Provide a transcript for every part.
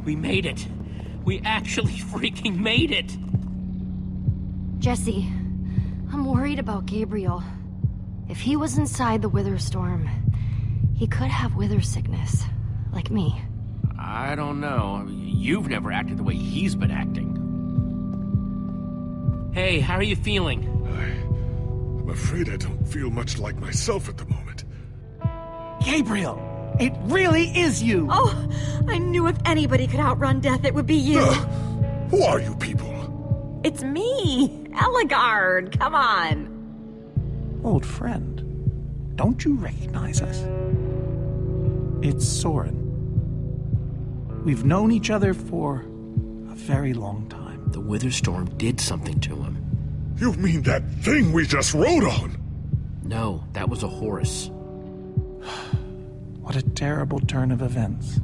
We made it. We actually freaking made it. Jesse, I'm worried about Gabriel. If he was inside the Wither Storm, he could have wither sickness, like me. I don't know. You've never acted the way he's been acting. Hey, how are you feeling? I'm afraid I don't feel much like myself at the moment. Gabriel! It really is you! Oh, I knew if anybody could outrun death, it would be you. Who are you people? It's me, Ellegaard. Come on. Old friend, don't you recognize us? It's Soren. We've known each other for a very long time. The Wither Storm did something to him. You mean that thing we just rode on? No, that was a horse. What a terrible turn of events.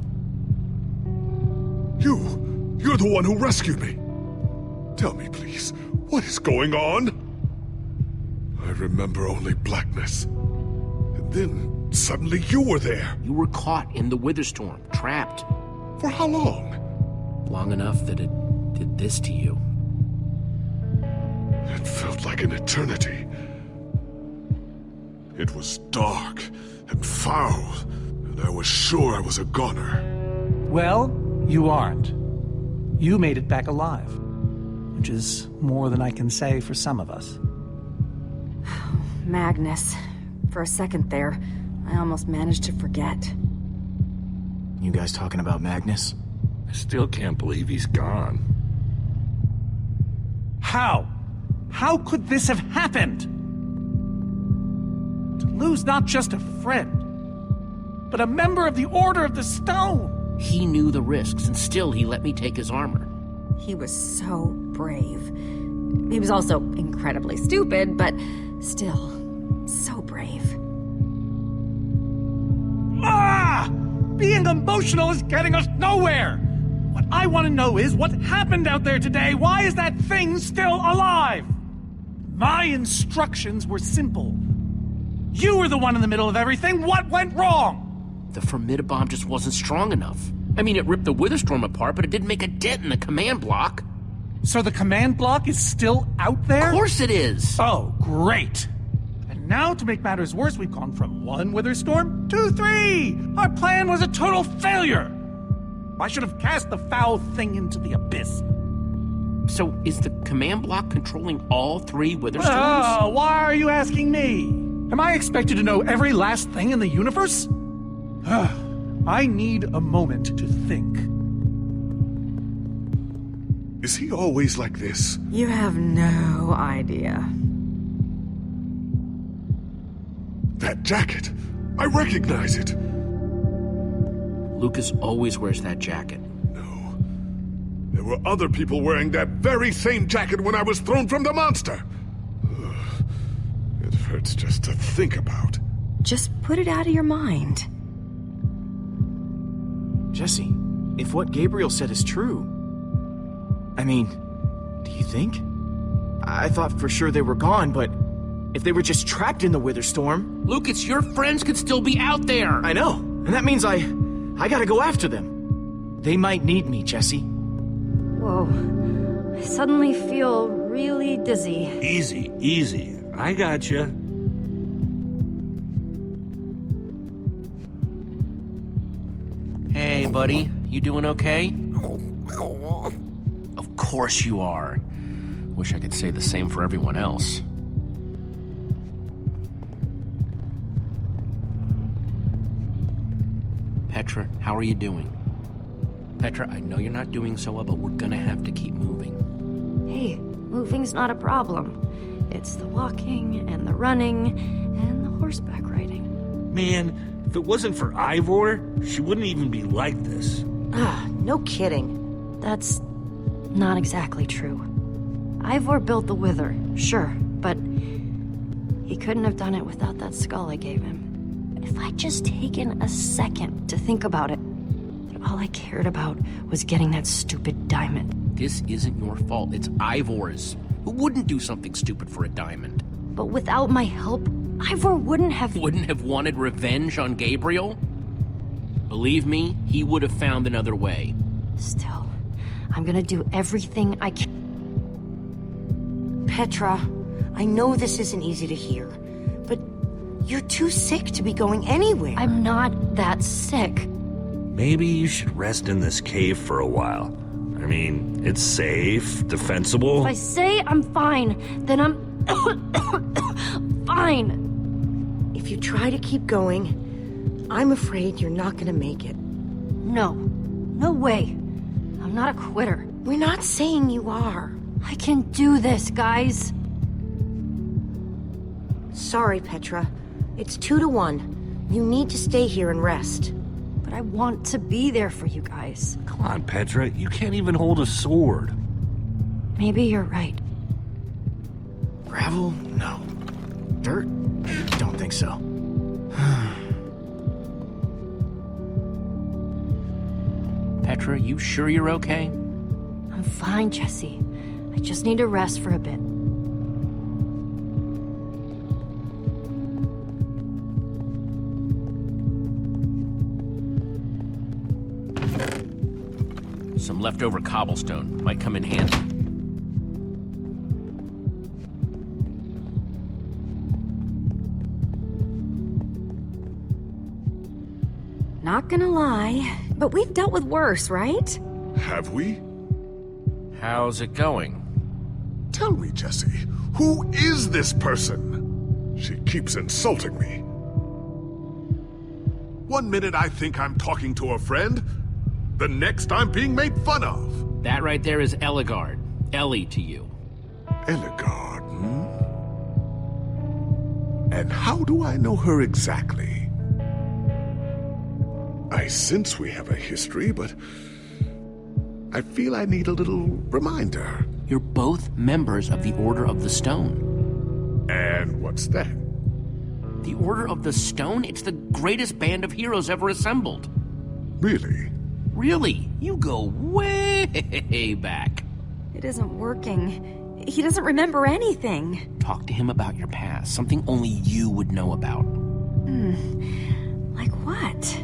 You're the one who rescued me. Tell me, please, what is going on? I remember only blackness. And then, suddenly you were there. You were caught in the Wither Storm, trapped. For how long? Long enough that it did this to you. It felt like an eternity. It was dark and foul, and I was sure I was a goner. Well, you aren't. You made it back alive, which is more than I can say for some of us. Magnus. For a second there, I almost managed to forget. You guys talking about Magnus? I still can't believe he's gone. How? How could this have happened? To lose not just a friend, but a member of the Order of the Stone! He knew the risks, and still he let me take his armor. He was so brave. He was also incredibly stupid, but still, so brave. Ah! Being emotional is getting us nowhere! What I want to know is what happened out there today? Why is that thing still alive? My instructions were simple. You were the one in the middle of everything. What went wrong? The Formidabomb just wasn't strong enough. I mean, it ripped the Witherstorm apart, but it didn't make a dent in the command block. So the command block is still out there? Of course it is! Oh, great. And now, to make matters worse, we've gone from 1 Witherstorm to 3! Our plan was a total failure! I should have cast the foul thing into the abyss. So, is the command block controlling all 3 Witherstorms? Oh, why are you asking me? Am I expected to know every last thing in the universe? I need a moment to think. Is he always like this? You have no idea. That jacket! I recognize it! Lucas always wears that jacket. No. There were other people wearing that very same jacket when I was thrown from the monster! Ugh. It hurts just to think about. Just put it out of your mind. Jesse, if what Gabriel said is true... I mean, do you think? I thought for sure they were gone, but... if they were just trapped in the Witherstorm... Lucas, your friends could still be out there! I know, and that means I gotta go after them. They might need me, Jesse. Whoa. I suddenly feel really dizzy. Easy, easy. I gotcha. Hey, buddy. You doing okay? Of course you are. Wish I could say the same for everyone else. Petra, how are you doing? Petra, I know you're not doing so well, but we're gonna have to keep moving. Hey, moving's not a problem. It's the walking, and the running, and the horseback riding. Man, if it wasn't for Ivor, she wouldn't even be like this. No kidding. That's not exactly true. Ivor built the Wither, sure, but he couldn't have done it without that skull I gave him. If I'd just taken a second to think about it, that all I cared about was getting that stupid diamond. This isn't your fault, it's Ivor's. Who wouldn't do something stupid for a diamond? But without my help, Ivor wouldn't have... Wouldn't have wanted revenge on Gabriel? Believe me, he would have found another way. Still, I'm gonna do everything I can. Petra, I know this isn't easy to hear, but you're too sick to be going anywhere. I'm not that sick. Maybe you should rest in this cave for a while. I mean, it's safe, defensible. If I say I'm fine, then I'm fine. If you try to keep going, I'm afraid you're not gonna make it. No. No way. I'm not a quitter. We're not saying you are. I can do this, guys. Sorry, Petra. It's 2-1. You need to stay here and rest. But I want to be there for you guys. Come on, Petra, you can't even hold a sword. Maybe you're right. Gravel? No. Dirt? Don't think so. Petra, you sure you're okay? I'm fine, Jesse. I just need to rest for a bit. Some leftover cobblestone might come in handy. Not gonna lie, but we've dealt with worse, right? Have we? How's it going? Tell me, Jesse, who is this person? She keeps insulting me. One minute I think I'm talking to a friend, the next I'm being made fun of. That right there is Ellegaard. Ellie to you. Ellegaard, And how do I know her exactly? I sense we have a history, but I feel I need a little reminder. You're both members of the Order of the Stone. And what's that? The Order of the Stone? It's the greatest band of heroes ever assembled. Really? Really? You go way back. It isn't working. He doesn't remember anything. Talk to him about your past, something only you would know about. Like what?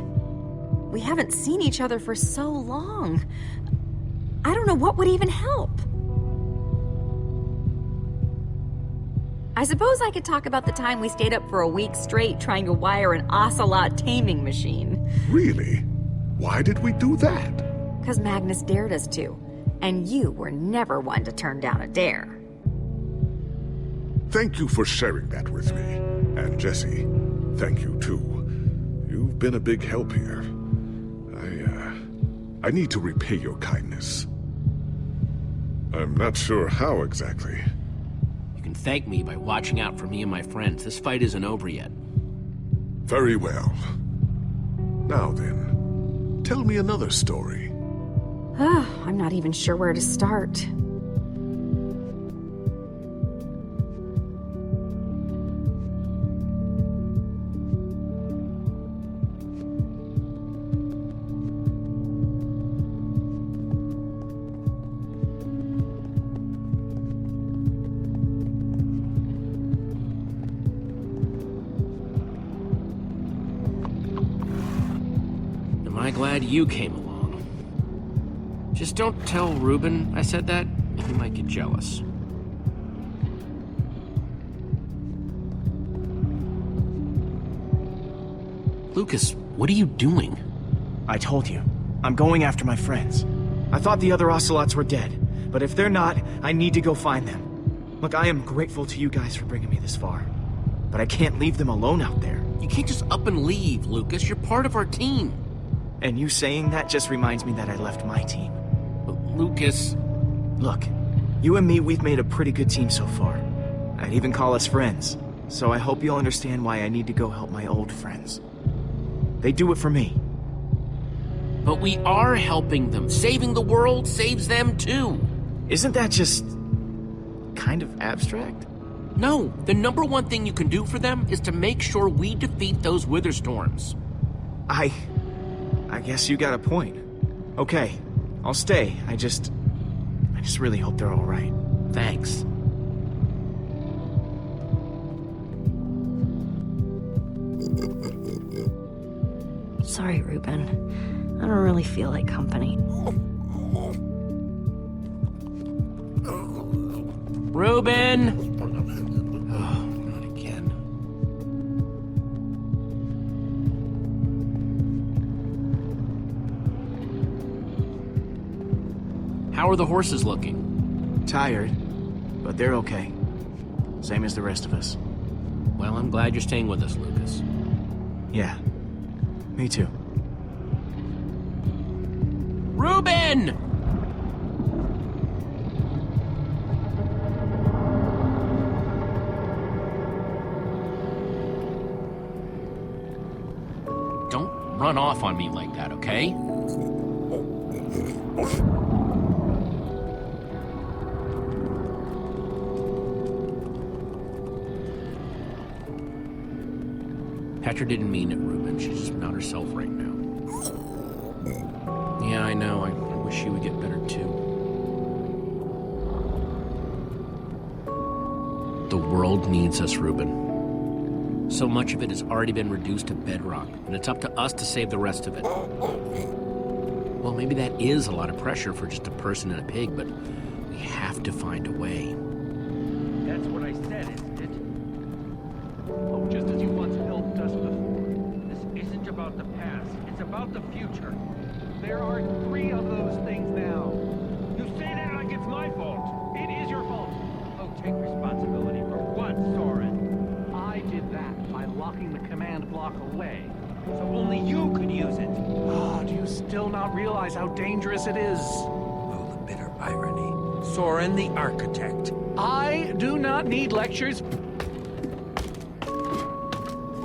We haven't seen each other for so long. I don't know what would even help. I suppose I could talk about the time we stayed up for a week straight trying to wire an ocelot taming machine. Really? Why did we do that? Because Magnus dared us to. And you were never one to turn down a dare. Thank you for sharing that with me. And Jesse, thank you too. You've been a big help here. I need to repay your kindness. I'm not sure how exactly. You can thank me by watching out for me and my friends. This fight isn't over yet. Very well. Now then, tell me another story. I'm not even sure where to start. Am I glad you came along? Just don't tell Reuben I said that. He might get jealous. Lucas, what are you doing? I told you. I'm going after my friends. I thought the other ocelots were dead, but if they're not, I need to go find them. Look, I am grateful to you guys for bringing me this far, but I can't leave them alone out there. You can't just up and leave, Lucas. You're part of our team. And you saying that just reminds me that I left my team. But Lucas... Look, you and me, we've made a pretty good team so far. I'd even call us friends, so I hope you'll understand why I need to go help my old friends. They do it for me. But we are helping them. Saving the world saves them too. Isn't that just... kind of abstract? No, the number one thing you can do for them is to make sure we defeat those Witherstorms. I guess you got a point. Okay, I'll stay. I just really hope they're all right. Thanks. Sorry, Reuben. I don't really feel like company. Reuben! Oh, not again. How are the horses looking? Tired, but they're okay. Same as the rest of us. Well, I'm glad you're staying with us, Lucas. Yeah, me too. Reuben! Don't run off on me like that, okay? Petra didn't mean it, Reuben. She's just not herself right now. Yeah, I know. I wish she would get better, too. The world needs us, Reuben. So much of it has already been reduced to bedrock, and it's up to us to save the rest of it. Well, maybe that is a lot of pressure for just a person and a pig, but we have to find a way. That's what I said, isn't it? Oh, just as you once helped us before. This isn't about the past, it's about the future. There are 3 of those things now. You say that like it's my fault. It is your fault. Oh, take responsibility for what, Soren? I did that by locking the command block away, so only you could use it. Oh, do you still not realize how dangerous it is? Oh, the bitter irony. Soren the architect. I do not need lectures.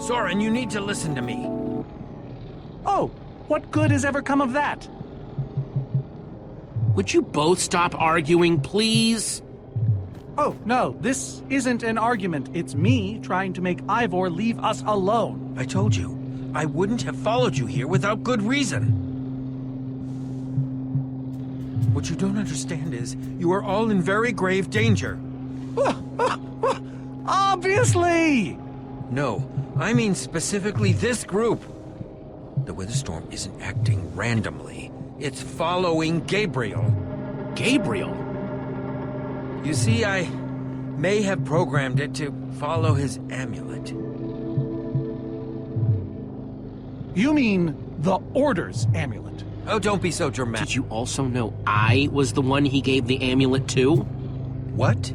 Soren, you need to listen to me. Oh, what good has ever come of that? Would you both stop arguing, please? Oh, no, this isn't an argument. It's me trying to make Ivor leave us alone. I told you, I wouldn't have followed you here without good reason. What you don't understand is, you are all in very grave danger. Obviously! No, I mean specifically this group. The Witherstorm isn't acting randomly. It's following Gabriel. Gabriel? You see, I may have programmed it to follow his amulet. You mean the Order's amulet? Oh, don't be so dramatic. Did you also know I was the one he gave the amulet to? What?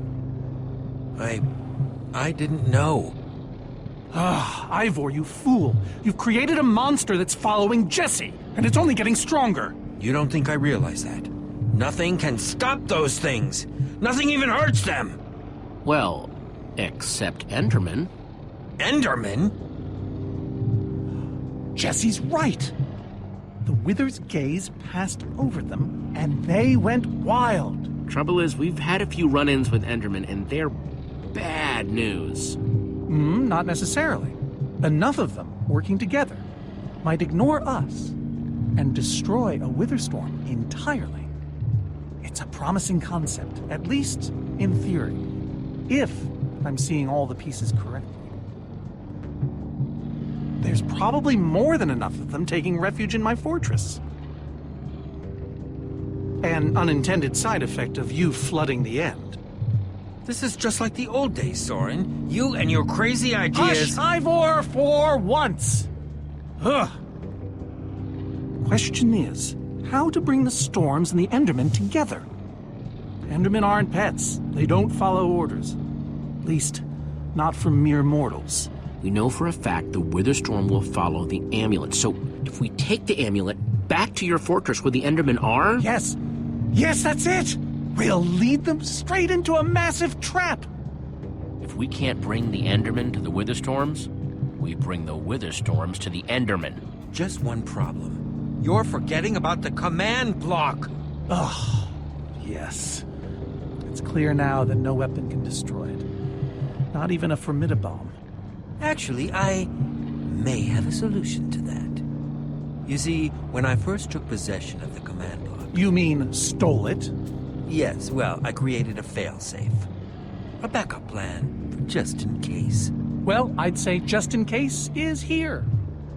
I didn't know. Ah, Ivor, you fool. You've created a monster that's following Jesse, and it's only getting stronger. You don't think I realize that? Nothing can stop those things. Nothing even hurts them. Well, except Enderman. Enderman? Jesse's right. The Wither's gaze passed over them, and they went wild. Trouble is, we've had a few run-ins with Enderman, and they're bad news. Not necessarily. Enough of them working together might ignore us and destroy a Witherstorm entirely. It's a promising concept, at least in theory, if I'm seeing all the pieces correctly. There's probably more than enough of them taking refuge in my fortress. An unintended side effect of you flooding the end. This is just like the old days, Soren. You and your crazy ideas... Hush, Ivor, for once! Ugh. Question is, how to bring the Storms and the Endermen together? Endermen aren't pets. They don't follow orders. At least, not from mere mortals. We know for a fact the Witherstorm will follow the amulet, so if we take the amulet back to your fortress where the Endermen are... Yes! Yes, that's it! We'll lead them straight into a massive trap! If we can't bring the Endermen to the Witherstorms, we bring the Witherstorms to the Endermen. Just one problem. You're forgetting about the command block. Ugh, yes. It's clear now that no weapon can destroy it. Not even a Formidabomb. Actually, I may have a solution to that. You see, when I first took possession of the command block... You mean stole it? Yes, well, I created a failsafe. A backup plan, for just in case. Well, I'd say just in case is here.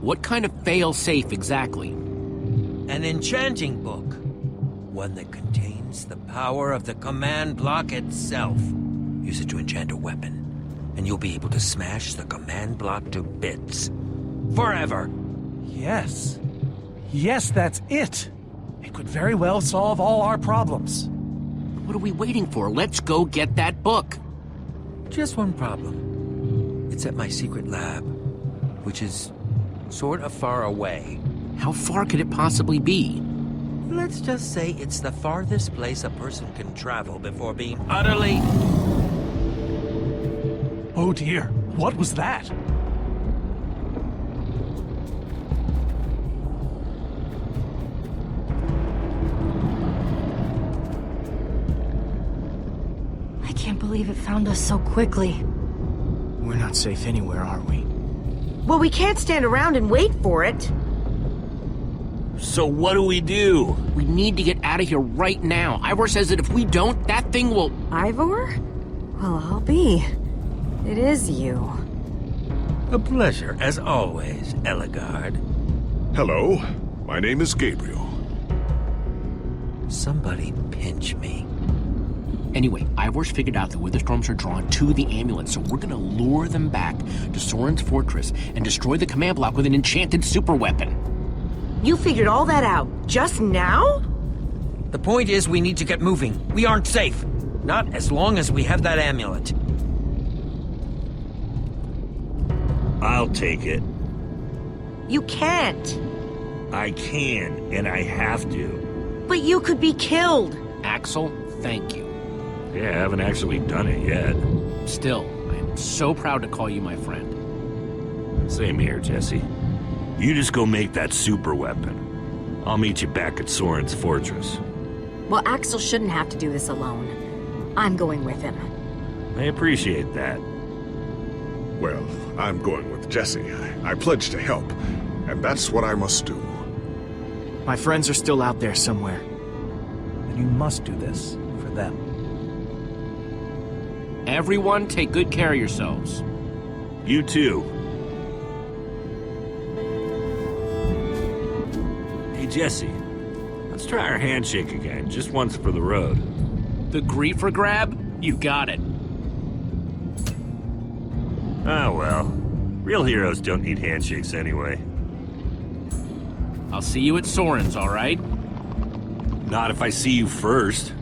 What kind of fail-safe exactly? An enchanting book. One that contains the power of the command block itself. Use it to enchant a weapon, and you'll be able to smash the command block to bits. Forever. Yes. Yes, that's it. It could very well solve all our problems. What are we waiting for? Let's go get that book. Just one problem. It's at my secret lab, which is sort of far away. How far could it possibly be? Let's just say it's the farthest place a person can travel before being utterly... Oh dear, what was that? I can't believe it found us so quickly. We're not safe anywhere, are we? Well, we can't stand around and wait for it. So what do? We need to get out of here right now. Ivor says that if we don't, that thing will... Ivor? Well, I'll be. It is you. A pleasure, as always, Ellegaard. Hello, my name is Gabriel. Somebody pinch me. Anyway, Ivor's figured out the Witherstorms are drawn to the amulet, so we're gonna lure them back to Soren's fortress and destroy the command block with an enchanted superweapon. You figured all that out just now? The point is, we need to get moving. We aren't safe. Not as long as we have that amulet. I'll take it. You can't. I can, and I have to. But you could be killed. Axel, thank you. Yeah, I haven't actually done it yet. Still, I am so proud to call you my friend. Same here, Jesse. You just go make that super weapon. I'll meet you back at Soren's fortress. Well, Axel shouldn't have to do this alone. I'm going with him. I appreciate that. Well, I'm going with Jesse. I pledged to help, and that's what I must do. My friends are still out there somewhere. And you must do this for them. Everyone, take good care of yourselves. You too. Hey, Jesse. Let's try our handshake again, just once for the road. The griefer grab? You got it. Ah, well. Real heroes don't need handshakes anyway. I'll see you at Soren's, all right? Not if I see you first.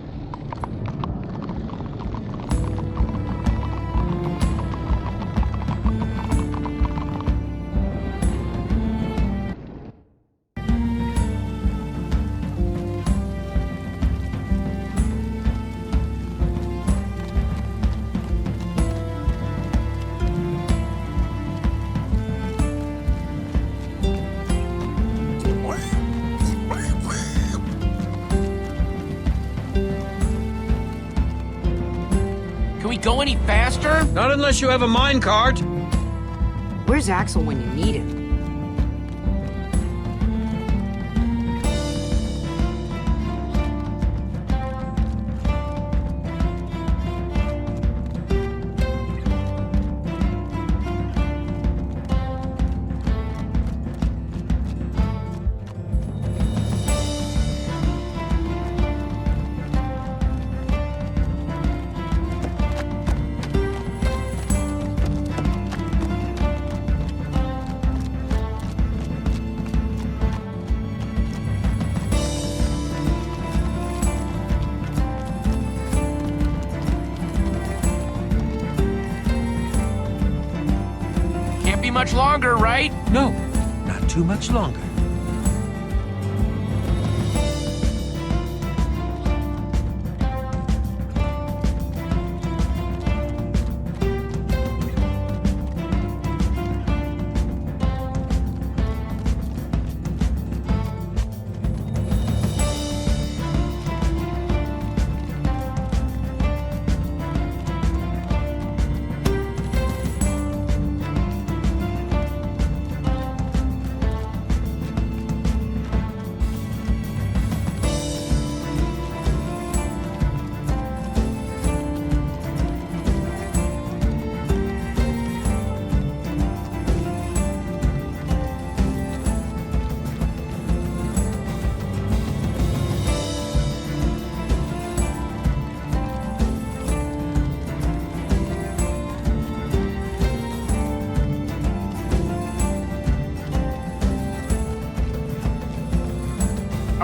Go any faster? Not unless you have a minecart. Where's Axel when you need him? Much longer, right? No, not too much longer.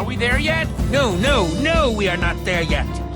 Are we there yet? No, we are not there yet.